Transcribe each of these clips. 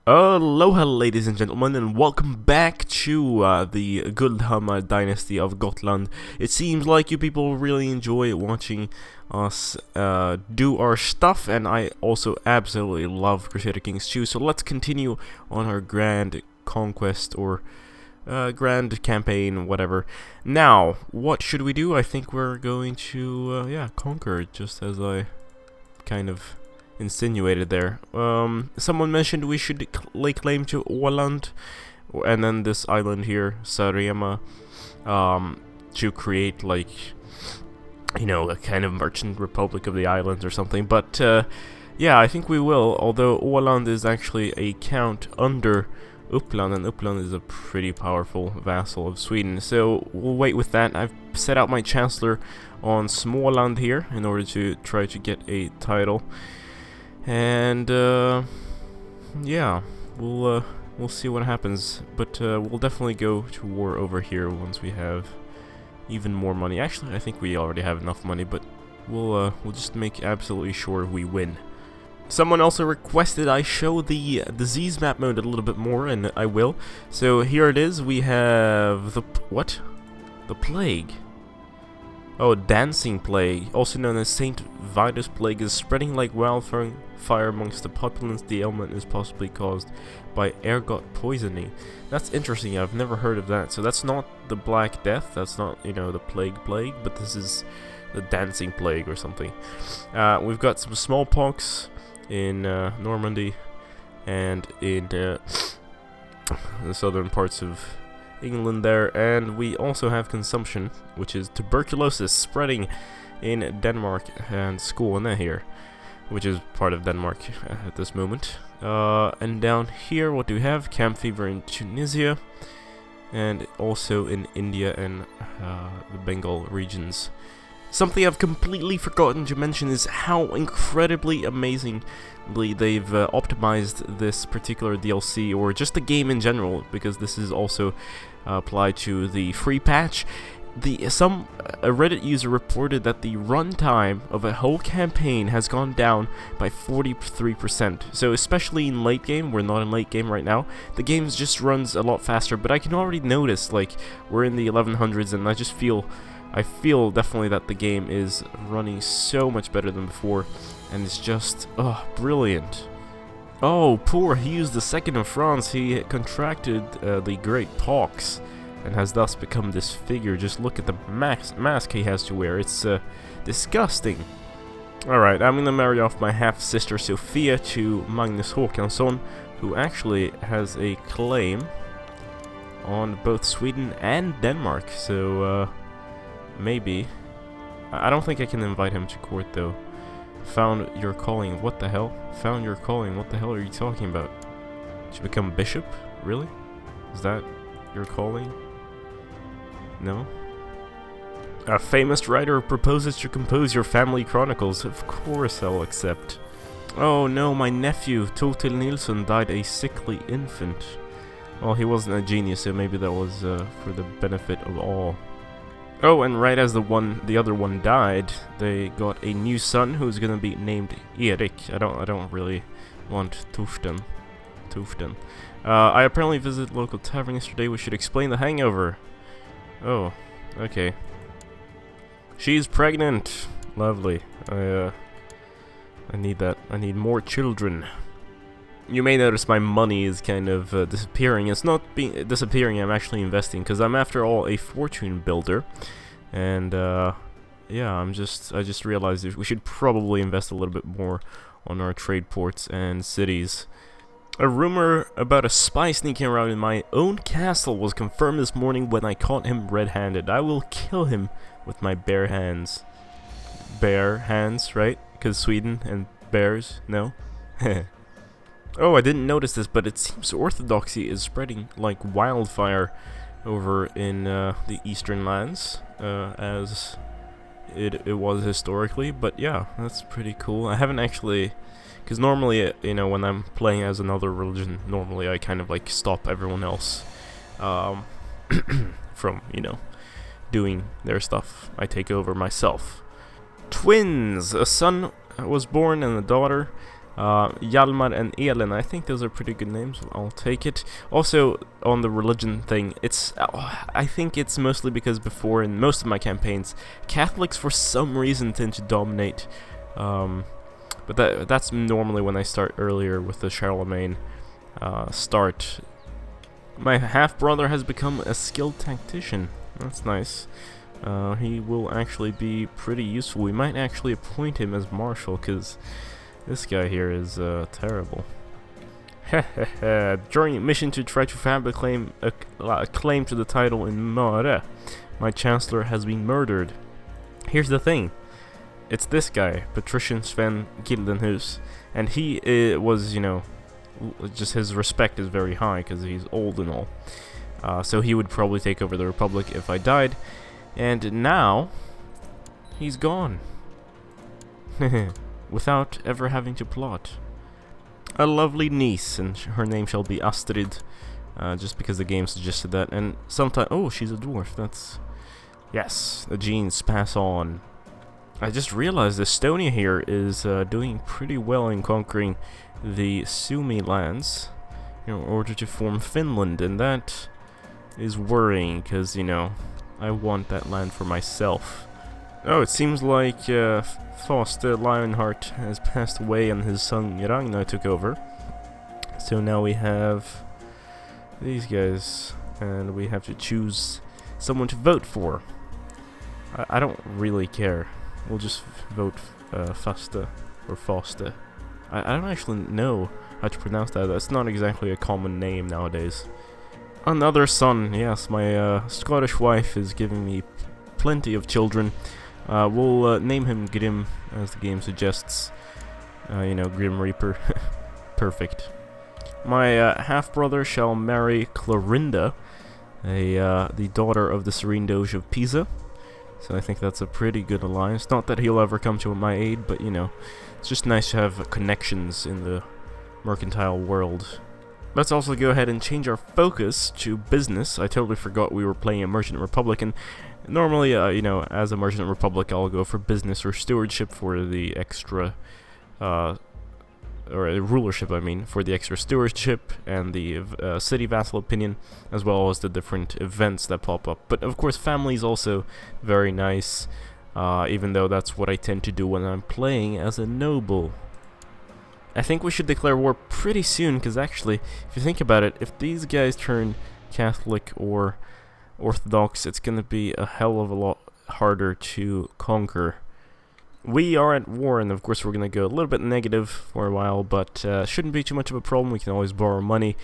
Aloha, ladies and gentlemen, and welcome back to the Goldhammer dynasty of Gotland. It seems like you people really enjoy watching us do our stuff, and I also absolutely love Crusader Kings 2, so let's continue on our grand conquest, or grand campaign, whatever. Now, what should we do? I think we're going to, conquer, just as I kind of insinuated there. Someone mentioned we should lay claim to Åland, and then this island here, Sarema, to create, like, you know, a kind of merchant republic of the islands or something. But yeah, I think we will, although Åland is actually a count under Uppland, and Uppland is a pretty powerful vassal of Sweden, so we'll wait with that. I've set out my chancellor on Småland here in order to try to get a title. And yeah, we'll see what happens, but we'll definitely go to war over here once we have even more money. Actually, I think we already have enough money, but we'll just make absolutely sure we win. Someone also requested I show the disease map mode a little bit more, and I will. So here it is. We have the the plague. Oh, dancing plague, also known as Saint Vitus plague, is spreading like wildfire amongst the populace. The ailment is possibly caused by ergot poisoning. That's interesting. I've never heard of that. So that's not the Black Death. That's not, you know, the plague, but this is the dancing plague or something. We've got some smallpox in Normandy and in the southern parts of England there, and we also have consumption, which is tuberculosis spreading in Denmark and Skåne here, which is part of Denmark at this moment. And down here, what do we have? Camp fever in Tunisia, and also in India and the Bengal regions. Something I've completely forgotten to mention is how incredibly amazingly they've optimized this particular DLC, or just the game in general, because this is also applied to the free patch. A Reddit user reported that the runtime of a whole campaign has gone down by 43%. So especially in late game, we're not in late game right now, the game just runs a lot faster, but I can already notice, like, we're in the 1100s, and I feel definitely that the game is running so much better than before, and it's just, brilliant. Oh, poor Hughes II of France, he contracted the Great Pox, and has thus become this figure. Just look at the mask he has to wear, it's disgusting. Alright, I'm gonna marry off my half-sister Sofia to Magnus Håkansson, who actually has a claim on both Sweden and Denmark, so maybe. I don't think I can invite him to court though. Found your calling, what the hell? Found your calling, what the hell are you talking about? To become bishop? Really? Is that your calling? No? A famous writer proposes to compose your family chronicles. Of course I'll accept. Oh no, my nephew, Totil Nilsson, died a sickly infant. Well, he wasn't a genius, so maybe that was for the benefit of all. Oh, and right as the other one died, they got a new son who's gonna be named Erik. I don't really want Tuften. I apparently visited local tavern yesterday. We should explain the hangover. Oh, okay. She's pregnant. Lovely. I need that. I need more children. You may notice my money is kind of disappearing. It's not disappearing, I'm actually investing, because I'm after all a fortune builder. And yeah, I just realized we should probably invest a little bit more on our trade ports and cities. A rumor about a spy sneaking around in my own castle was confirmed this morning when I caught him red-handed. I will kill him with my bare hands. Bare hands, right? Because Sweden and bears, no? Oh, I didn't notice this, but it seems orthodoxy is spreading like wildfire over in the eastern lands, as it was historically. But yeah, that's pretty cool. I haven't actually, because normally, you know, when I'm playing as another religion, normally I kind of like stop everyone else from, you know, doing their stuff. I take over myself. Twins! A son was born and a daughter. Hjalmar and Elin, I think those are pretty good names. I'll take it. Also, on the religion thing, I think it's mostly because before, in most of my campaigns, Catholics for some reason tend to dominate. But that's normally when I start earlier with the Charlemagne start. My half-brother has become a skilled tactician. That's nice. He will actually be pretty useful. We might actually appoint him as marshal, because this guy here is terrible. During a mission to try to fabricate a claim to the title in Mare, my chancellor has been murdered. Here's the thing. It's this guy, Patrician Sven Gildenhus, and he was, you know, just his respect is very high because he's old and all. So he would probably take over the Republic if I died, and now he's gone. Without ever having to plot. A lovely niece, and her name shall be Astrid, just because the game suggested that. And sometimes, oh, she's a dwarf. That's, yes, the genes pass on. I just realized Estonia here is doing pretty well in conquering the Sumi lands in order to form Finland, and that is worrying because, you know, I want that land for myself. Oh, it seems like Foster Lionheart has passed away and his son Ragnar took over. So now we have these guys, and we have to choose someone to vote for. I don't really care. We'll just vote Foster or Foster. I don't actually know how to pronounce that. That's not exactly a common name nowadays. Another son, yes, my Scottish wife is giving me plenty of children. We'll name him Grim, as the game suggests. You know, Grim Reaper. Perfect. My half-brother shall marry Clorinda, the daughter of the Serene Doge of Pisa. So I think that's a pretty good alliance. Not that he'll ever come to my aid, but, you know, it's just nice to have connections in the mercantile world. Let's also go ahead and change our focus to business. I totally forgot we were playing a Merchant Republic, and normally, you know, as a Merchant Republic, I'll go for business or stewardship for the extra, or rulership, I mean, for the extra stewardship and the city vassal opinion, as well as the different events that pop up. But of course, family is also very nice, even though that's what I tend to do when I'm playing as a noble. I think we should declare war pretty soon, because actually, if you think about it, if these guys turn Catholic or Orthodox, it's going to be a hell of a lot harder to conquer. We are at war, and of course we're going to go a little bit negative for a while, but shouldn't be too much of a problem. We can always borrow money,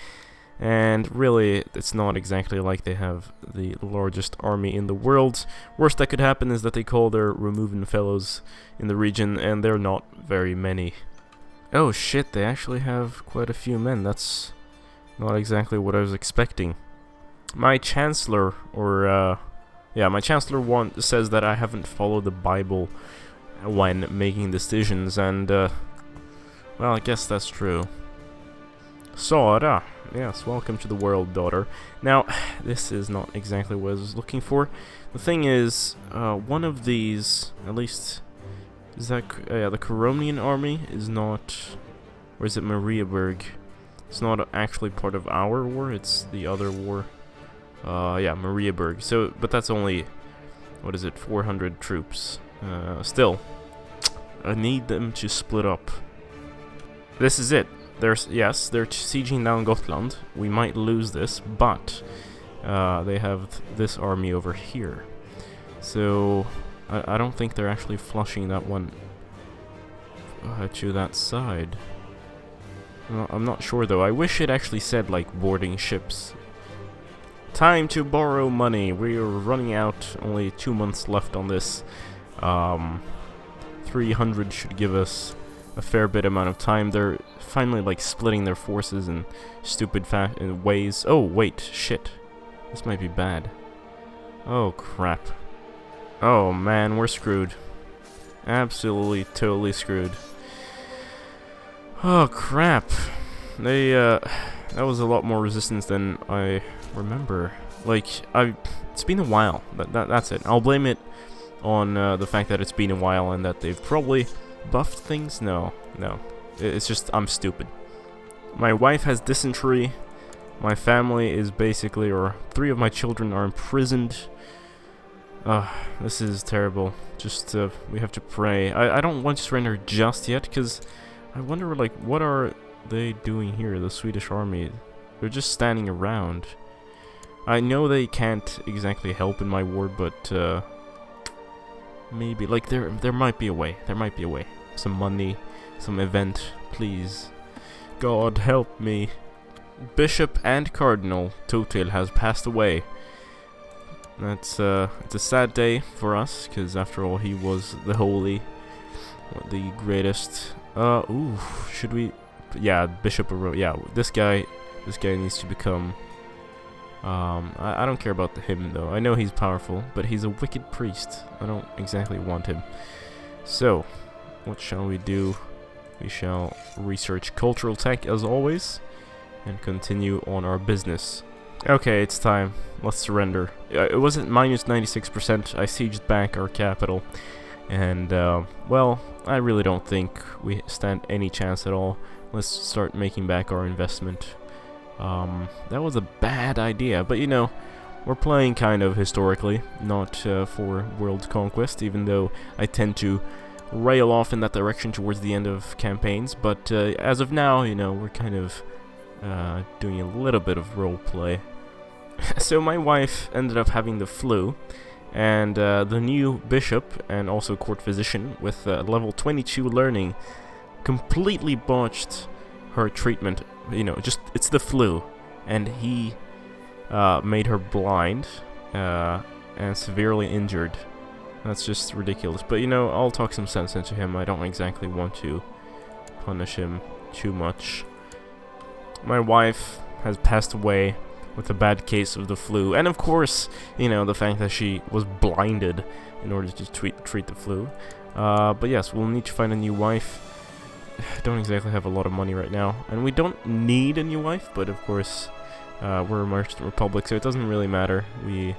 and really, it's not exactly like they have the largest army in the world. Worst that could happen is that they call their removing fellows in the region, and they're not very many. Oh shit, they actually have quite a few men. That's not exactly what I was expecting. My chancellor, my chancellor says that I haven't followed the Bible when making decisions, and, well, I guess that's true. Sara, yes, welcome to the world, daughter. Now, this is not exactly what I was looking for. The thing is, one of these, at least, is that, yeah, the Coronian army is not, or is it Mariaburg? It's not actually part of our war, it's the other war. Yeah, Mariaburg. So, but that's only, what is it, 400 troops. Still, I need them to split up. This is it. They're sieging down Gotland. We might lose this, but they have this army over here. So, I don't think they're actually flushing that one to that side. I'm not sure, though. I wish it actually said, like, boarding ships. Time to borrow money. We are running out. Only 2 months left on this. 300 should give us a fair bit amount of time. They're finally, like, splitting their forces in stupid ways. Oh, wait. Shit. This might be bad. Oh, crap. Oh, man. We're screwed. Absolutely, totally screwed. Oh, crap. They, that was a lot more resistance than I remember. Like, it's been a while. That's it. I'll blame it on the fact that it's been a while and that they've probably buffed things. No. It's just, I'm stupid. My wife has dysentery. My family is basically, or 3 of my children are imprisoned. This is terrible. Just, we have to pray. I don't want to surrender just yet, because I wonder, like, what are they doing here, the Swedish army? They're just standing around. I know they can't exactly help in my war, but, maybe, like, there might be a way. There might be a way. Some money, some event, please. God help me. Bishop and Cardinal Totil has passed away. That's it's a sad day for us, because after all, he was the holy, the greatest. Ooh, should we? Yeah, Bishop of Rome. Yeah, this guy needs to become. I don't care about him though. I know he's powerful, but he's a wicked priest. I don't exactly want him. So, what shall we do? We shall research cultural tech as always, and continue on our business. Okay, it's time. Let's surrender. It wasn't minus 96%. I sieged back our capital. And, well, I really don't think we stand any chance at all. Let's start making back our investment. That was a bad idea, but you know, we're playing kind of historically, not for world conquest, even though I tend to rail off in that direction towards the end of campaigns. But as of now, you know, we're kind of doing a little bit of role play. So my wife ended up having the flu, and the new bishop and also court physician with level 22 learning completely botched her treatment. You know, just it's the flu, and he made her blind and severely injured. That's just ridiculous. But you know, I'll talk some sense into him. I don't exactly want to punish him too much. My wife has passed away with a bad case of the flu, and of course, you know, the fact that she was blinded in order to treat the flu. But yes, we'll need to find a new wife. Don't exactly have a lot of money right now, and we don't need a new wife, but of course, we're a merchant republic, so it doesn't really matter. The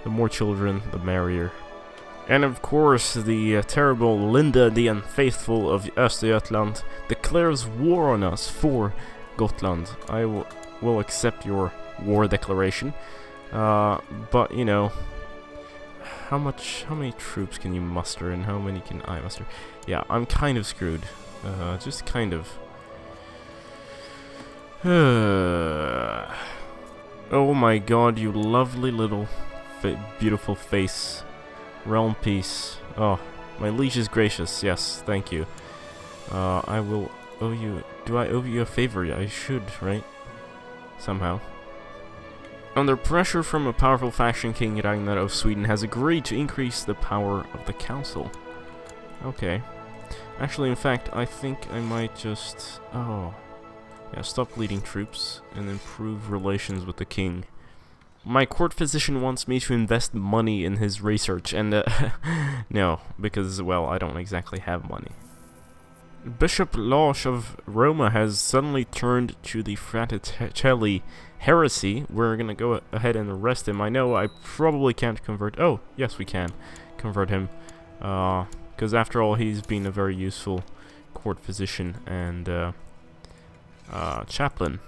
more children, the merrier. And of course, the terrible Linda the Unfaithful of Östergötland declares war on us for Gotland. I will accept your war declaration, but you know, how many troops can you muster, and how many can I muster? Yeah, I'm kind of screwed. Just kind of. Oh my god, you lovely little beautiful face. Realm peace. Oh, my liege is gracious. Yes, thank you. I will owe you. Do I owe you a favor? I should, right? Somehow. Under pressure from a powerful faction, King Ragnar of Sweden has agreed to increase the power of the council. Okay. Actually, in fact, I think I might just... Oh. Yeah, stop leading troops and improve relations with the king. My court physician wants me to invest money in his research, and no, because, well, I don't exactly have money. Bishop Lars of Roma has suddenly turned to the Fraticelli heresy. We're gonna go ahead and arrest him. I know I probably can't convert... Oh, yes, we can convert him. Because after all, he's been a very useful court physician and chaplain.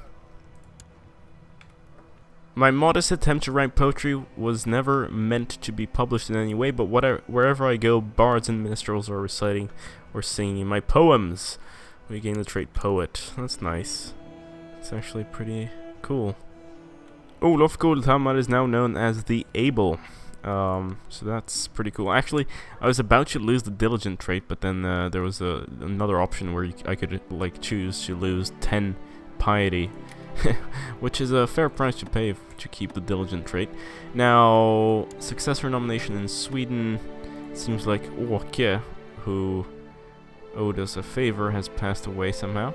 My modest attempt to write poetry was never meant to be published in any way, but wherever I go, bards and minstrels are reciting or singing my poems. We gain the trait poet. That's nice. It's actually pretty cool. Olof Goldhammer is now known as the Able. So that's pretty cool. Actually, I was about to lose the diligent trait, but then there was another option where I could like choose to lose 10 piety. Which is a fair price to pay to keep the diligent trait. Now, successor nomination in Sweden, seems like Åke, who owed us a favor, has passed away somehow.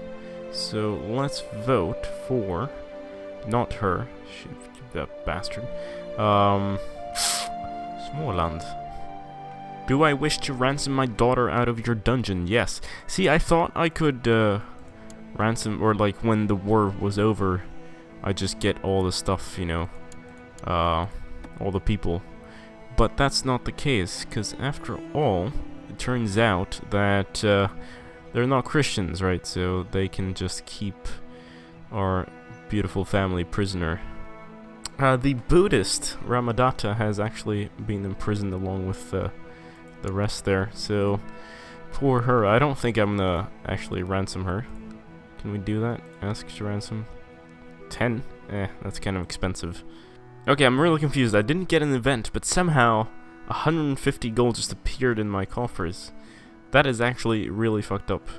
So let's vote for, not her, that bastard, Småland. Do I wish to ransom my daughter out of your dungeon? Yes. See, I thought I could, ransom, or like when the war was over, I just get all the stuff, you know, all the people. But that's not the case, because after all, it turns out that they're not Christians, right? So they can just keep our beautiful family prisoner. The Buddhist Ramadatta has actually been imprisoned along with the rest there, so poor her. I don't think I'm gonna actually ransom her. Can we do that? Ask to ransom? 10? That's kind of expensive. Okay, I'm really confused. I didn't get an event, but somehow 150 gold just appeared in my coffers. That is actually really fucked up.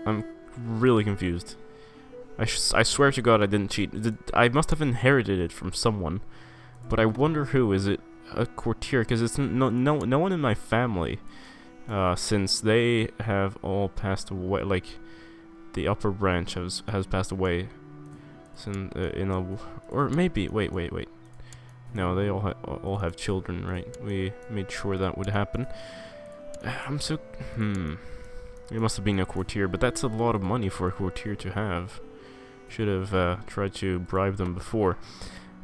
I'm really confused. I swear to God I didn't cheat. I must have inherited it from someone, but I wonder who. Is it a courtier? Because it's no one in my family, since they have all passed away. Like the upper branch has passed away. Or maybe wait. No, they all have children, right? We made sure that would happen. It must have been a courtier, but that's a lot of money for a courtier to have. Should have tried to bribe them before.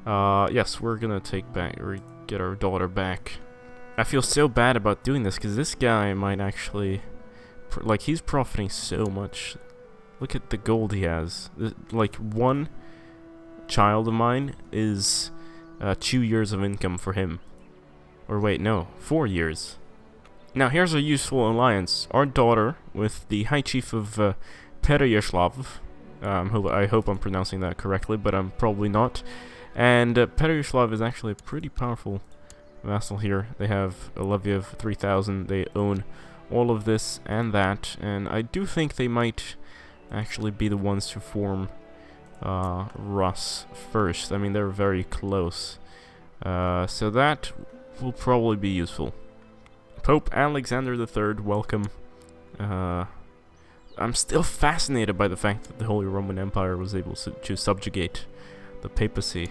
Yes, we're gonna get our daughter back. I feel so bad about doing this because this guy might actually, he's profiting so much. Look at the gold he has. Like, one child of mine is 2 years of income for him. Or wait, no, 4 years. Now here's a useful alliance. Our daughter with the High Chief of Pereyaslav. I hope I'm pronouncing that correctly, but I'm probably not. And Pereyaslav is actually a pretty powerful vassal here. They have a levy of 3,000. They own all of this and that. And I do think they might actually be the ones to form Rus first. I mean, they're very close. So that will probably be useful. Pope Alexander III, welcome. I'm still fascinated by the fact that the Holy Roman Empire was able to subjugate the papacy.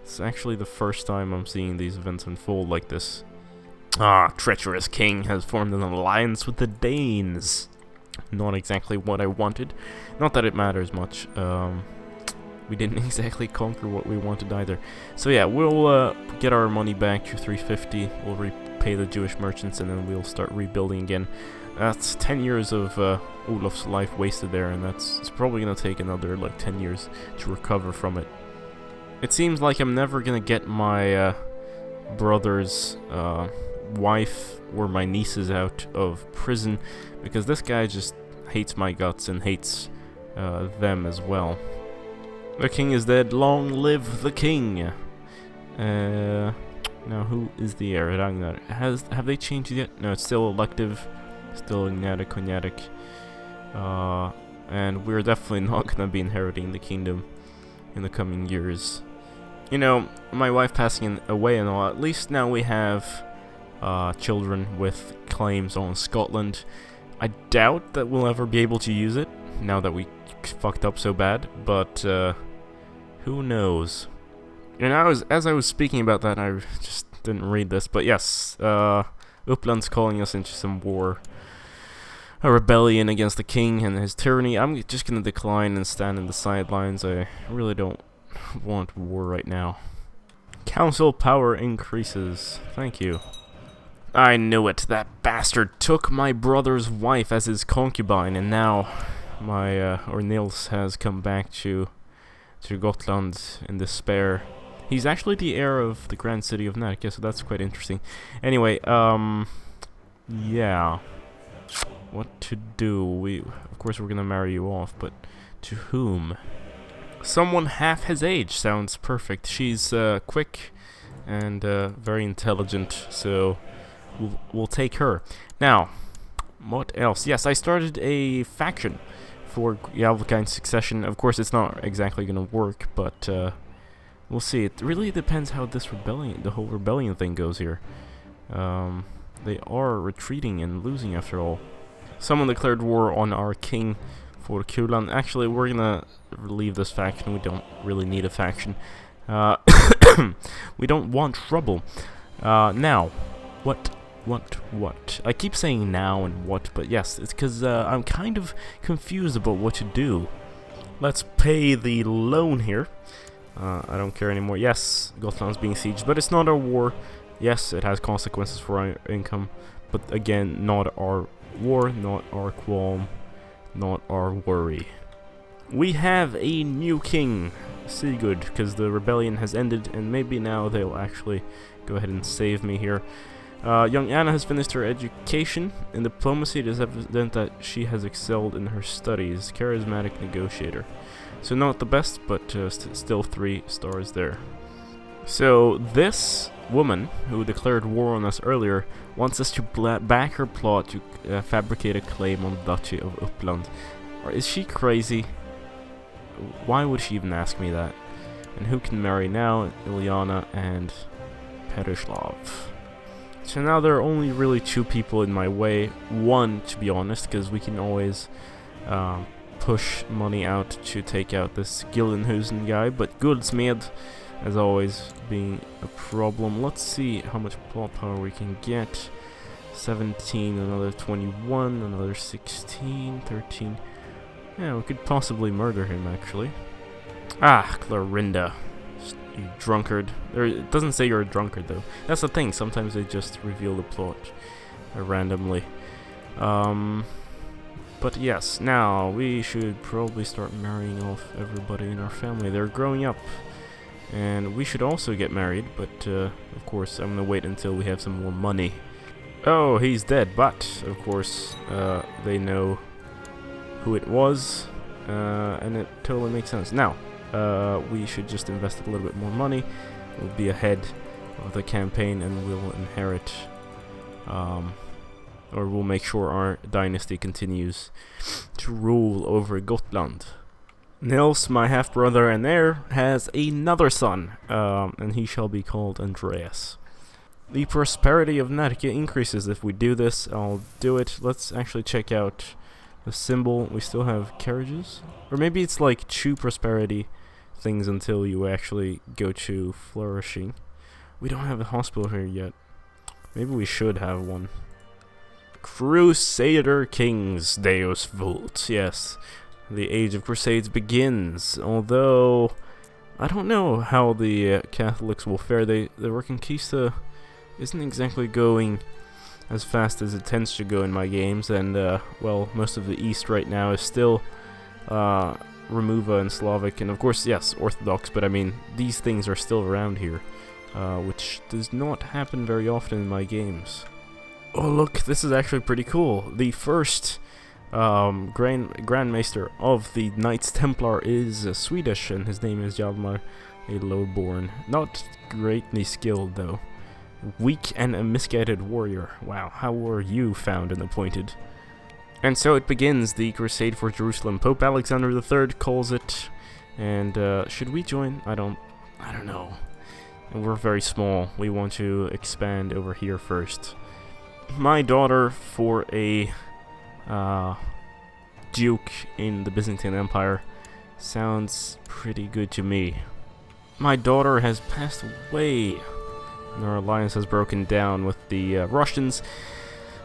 It's actually the first time I'm seeing these events unfold like this. Treacherous king has formed an alliance with the Danes. Not exactly what I wanted. Not that it matters much. We didn't exactly conquer what we wanted either. So yeah, we'll get our money back to 350. We'll repay the Jewish merchants, and then we'll start rebuilding again. That's 10 years of Olaf's life wasted there, and it's probably going to take another, 10 years to recover from it. It seems like I'm never going to get my brother's wife or my nieces out of prison, because this guy just hates my guts and hates them as well. The king is dead. Long live the king! Now, who is the heir? Ragnar. Have they changed it yet? No, it's still elective. Still Cognatic. And we're definitely not gonna be inheriting the kingdom in the coming years. You know, my wife passing away and all, at least now we have children with claims on Scotland. I doubt that we'll ever be able to use it, now that we fucked up so bad, but who knows. And as I was speaking about that, I just didn't read this, but yes, Uppland's calling us into some war. A rebellion against the king and his tyranny. I'm just gonna decline and stand in the sidelines. I really don't want war right now. Council power increases. Thank you. I knew it. That bastard took my brother's wife as his concubine, and now my Nils has come back to Gotland in despair. He's actually the heir of the grand city of Närke, so that's quite interesting. Anyway, yeah. What to do? Of course we're gonna marry you off, but to whom? Someone half his age sounds perfect. She's quick and very intelligent, so we'll take her. Now, what else? Yes, I started a faction for Yavlkind succession. Of course, it's not exactly gonna work, but we'll see. It really depends how this the whole rebellion thing goes here. They are retreating and losing after all. Someone declared war on our king for Kulan. Actually, we're gonna leave this faction. We don't really need a faction. We don't want trouble. Now, what? I keep saying now and what, but yes, it's because I'm kind of confused about what to do. Let's pay the loan here. I don't care anymore. Yes, Gotland's being sieged, but it's not our war. Yes, it has consequences for our income, but again, not our war, not our qualm, not our worry. We have a new king, Sigurd, because the rebellion has ended, and maybe now they'll actually go ahead and save me here. Young Anna has finished her education. In diplomacy, it is evident that she has excelled in her studies. Charismatic negotiator. So not the best, but still 3 stars there. So this woman, who declared war on us earlier, wants us to back her plot to fabricate a claim on the Duchy of Uppland. Or is she crazy? Why would she even ask me that? And who can marry now? Ilyana and Perislav. So now there are only really 2 people in my way. One, to be honest, because we can always push money out to take out this Gillenhusen guy. But Guldsmed, as always, being a problem. Let's see how much plot power we can get. 17, another 21, another 16, 13. Yeah, we could possibly murder him, actually. Ah, Clorinda. You drunkard. It doesn't say you're a drunkard, though. That's the thing, sometimes they just reveal the plot randomly. But yes, now we should probably start marrying off everybody in our family. They're growing up. And we should also get married, but of course I'm gonna wait until we have some more money. Oh, he's dead, but of course they know who it was, and it totally makes sense. Now, we should just invest a little bit more money. We'll be ahead of the campaign, and we'll inherit, or we'll make sure our dynasty continues to rule over Gotland. Nils, my half-brother and heir, has another son, and he shall be called Andreas. The prosperity of Närke increases if we do this. I'll do it. Let's actually check out the symbol. We still have carriages? Or maybe it's like 2 prosperity things until you actually go to flourishing. We don't have a hospital here yet. Maybe we should have one. Crusader Kings, Deus Vult, yes. The Age of Crusades begins, although I don't know how the Catholics will fare. The Reconquista isn't exactly going as fast as it tends to go in my games, and well, most of the East right now is still Remuva and Slavic, and of course, yes, Orthodox, but I mean, these things are still around here, which does not happen very often in my games. Oh look, this is actually pretty cool. The first Grandmaster of the Knights Templar is Swedish, and his name is Hjalmar, a lowborn. Not greatly skilled, though. Weak and a misguided warrior. Wow, how were you found and appointed? And so it begins, the Crusade for Jerusalem. Pope Alexander III calls it, and should we join? I don't know. We're very small. We want to expand over here first. My daughter for a duke in the Byzantine Empire sounds pretty good to me. My daughter has passed away, and our alliance has broken down with the Russians.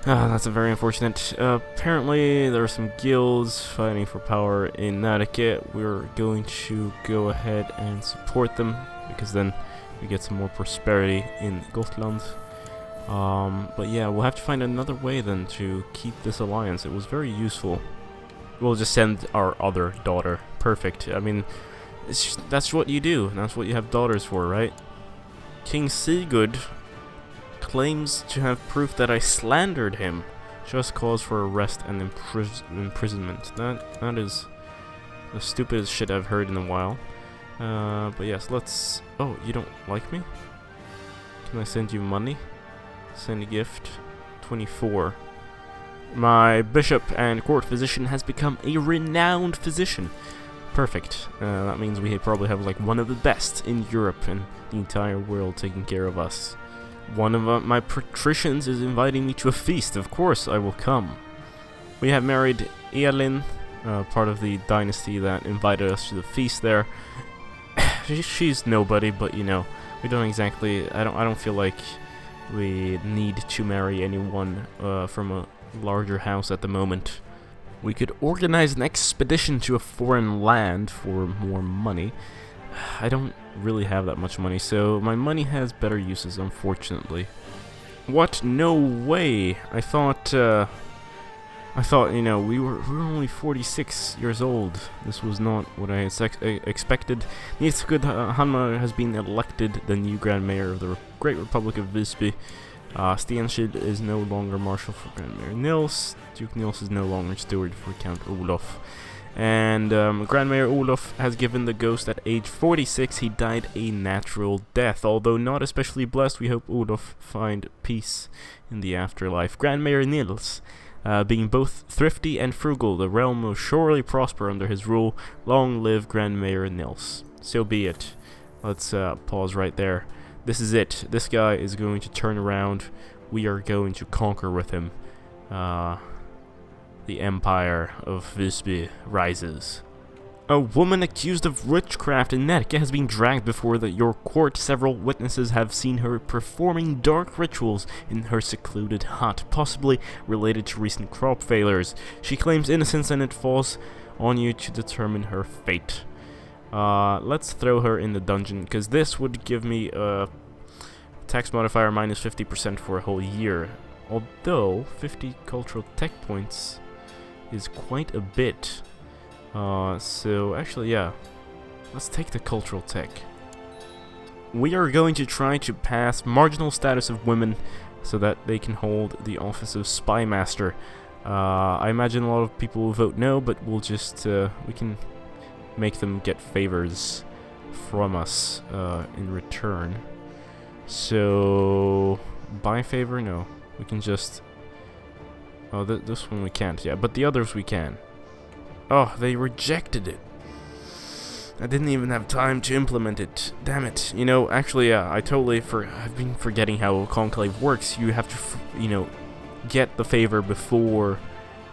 That's very unfortunate. Apparently there are some guilds fighting for power in Närke. We're going to go ahead and support them, because then we get some more prosperity in Gotland. But yeah, we'll have to find another way then to keep this alliance. It was very useful. We'll just send our other daughter. Perfect. I mean, that's what you do. That's what you have daughters for, right? King Sigurd claims to have proof that I slandered him. Just cause for arrest and imprisonment. That is the stupidest shit I've heard in a while. But yes, let's... Oh, you don't like me? Can I send you money? Send a gift. 24. My bishop and court physician has become a renowned physician. Perfect. That means we probably have like one of the best in Europe and the entire world taking care of us. One of my patricians is inviting me to a feast. Of course I will come. We have married Elin, part of the dynasty that invited us to the feast there. She's nobody, but you know, we don't exactly... I don't feel like we need to marry anyone from a larger house at the moment. We could organize an expedition to a foreign land for more money. I don't really have that much money, so my money has better uses, unfortunately. What? No way! I thought I thought, you know, we were only 46 years old. This was not what I had expected. Niels Goldhammers has been elected the new Grand Mayor of the Great Republic of Visby. Stenschild is no longer Marshal for Grand Mayor Nils. Duke Nils is no longer steward for Count Olof. And Grand Mayor Olof has given the ghost at age 46. He died a natural death. Although not especially blessed, we hope Olof find peace in the afterlife. Grand Mayor Nils, being both thrifty and frugal, the realm will surely prosper under his rule. Long live Grand Mayor Nils. So be it. Let's pause right there. This is it. This guy is going to turn around. We are going to conquer with him. The Empire of Visby rises. A woman accused of witchcraft in Närke has been dragged before your court. Several witnesses have seen her performing dark rituals in her secluded hut, possibly related to recent crop failures. She claims innocence, and it falls on you to determine her fate. Let's throw her in the dungeon, because this would give me a tax modifier minus 50% for a whole year. Although 50 cultural tech points is quite a bit. So actually, yeah, let's take the cultural tech. We are going to try to pass marginal status of women so that they can hold the office of spy master. I imagine a lot of people will vote no, but we'll just we can make them get favors from us in return. So buy favor, no, we can just. Oh, this one we can't, yeah, but the others we can. Oh, they rejected it. I didn't even have time to implement it. Damn it. You know, actually, yeah, I've been forgetting how Conclave works. You have to, you know, get the favor before,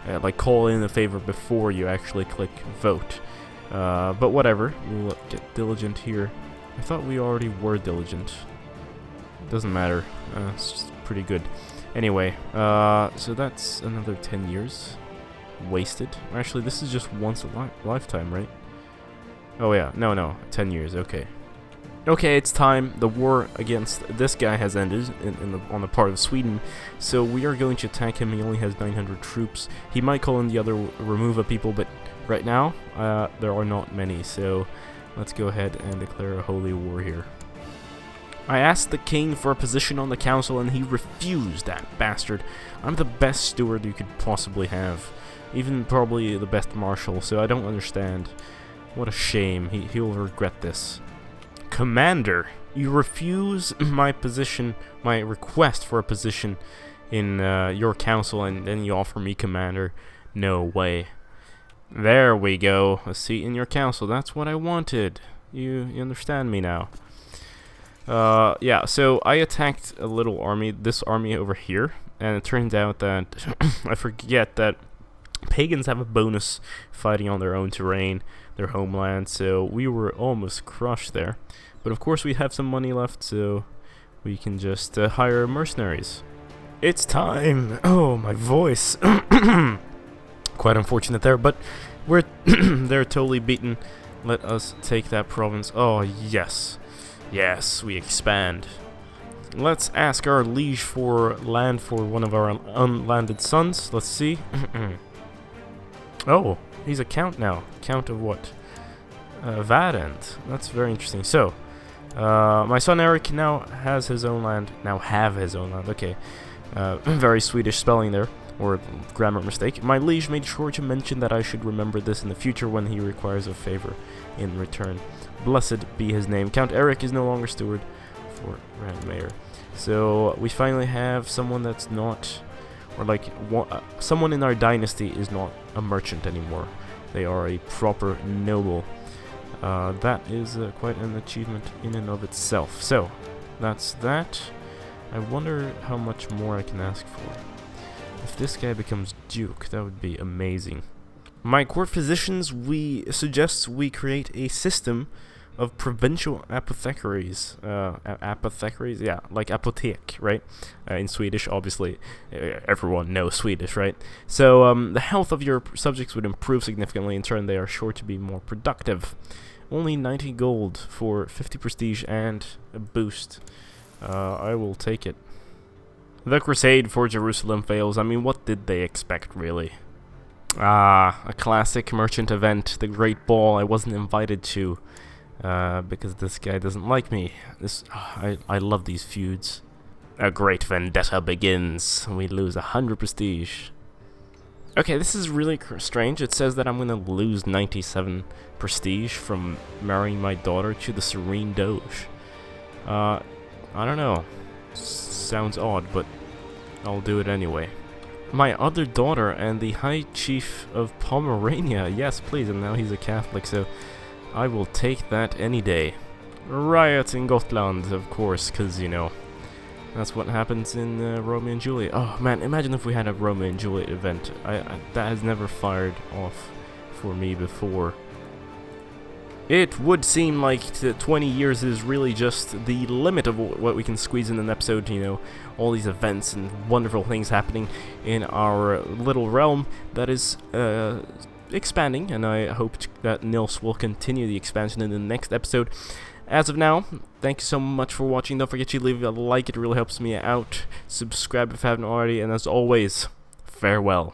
like call in the favor before you actually click vote. But whatever, we'll get diligent here. I thought we already were diligent. Doesn't matter. It's just pretty good. Anyway, so that's another 10 years wasted. Actually, this is just once a lifetime, right? Oh yeah, no, 10 years, okay. Okay, it's time. The war against this guy has ended on the part of Sweden, so we are going to attack him. He only has 900 troops. He might call in the other Remova people, but right now, there are not many, so let's go ahead and declare a holy war here. I asked the king for a position on the council, and he refused, that bastard. I'm the best steward you could possibly have. Even probably the best marshal, so I don't understand. What a shame. He'll regret this. Commander, you refuse my request for a position in your council, and then you offer me commander. No way. There we go. A seat in your council. That's what I wanted. You understand me now. Yeah, so I attacked a little army, this army over here, and it turned out that I forget that pagans have a bonus fighting on their own terrain, their homeland, so we were almost crushed there. But of course we have some money left, so we can just hire mercenaries. It's time! Oh, my voice. Quite unfortunate there, but we're they're totally beaten. Let us take that province. Oh, yes. Yes, we expand. Let's ask our liege for land for one of our unlanded sons. Let's see. Oh, he's a count now. Count of what? Vadent. That's very interesting. So, my son Eric now has his own land. Okay. Very Swedish spelling there, or grammar mistake. My liege made sure to mention that I should remember this in the future when he requires a favor in return. Blessed be his name. Count Eric is no longer steward for Grand Mayor. So we finally have someone that's not, or like someone in our dynasty is not a merchant anymore. They are a proper noble. That is quite an achievement in and of itself. So that's that. I wonder how much more I can ask for. If this guy becomes duke, that would be amazing. My court physicians, suggest we create a system of provincial apothecaries. Apothecaries? Yeah, like apotek, right? In Swedish, obviously. Everyone knows Swedish, right? So, the health of your subjects would improve significantly. In turn, they are sure to be more productive. Only 90 gold for 50 prestige and a boost. I will take it. The crusade for Jerusalem fails. I mean, what did they expect, really? Ah, a classic merchant event, the Great Ball. I wasn't invited to, because this guy doesn't like me. I love these feuds. A great vendetta begins. We lose 100 prestige. Okay, this is really strange. It says that I'm gonna lose 97 prestige from marrying my daughter to the Serene Doge. I don't know. Sounds odd, but I'll do it anyway. My other daughter and the High Chief of Pomerania. Yes, please, and now he's a Catholic, so I will take that any day. Riot in Gotland, of course, because, you know, that's what happens in Romeo and Juliet. Oh, man, imagine if we had a Romeo and Juliet event. That has never fired off for me before. It would seem like 20 years is really just the limit of what we can squeeze in an episode, you know, all these events and wonderful things happening in our little realm that is expanding, and I hope that Nils will continue the expansion in the next episode. As of now, thank you so much for watching. Don't forget to leave a like, it really helps me out. Subscribe if you haven't already, and as always, farewell.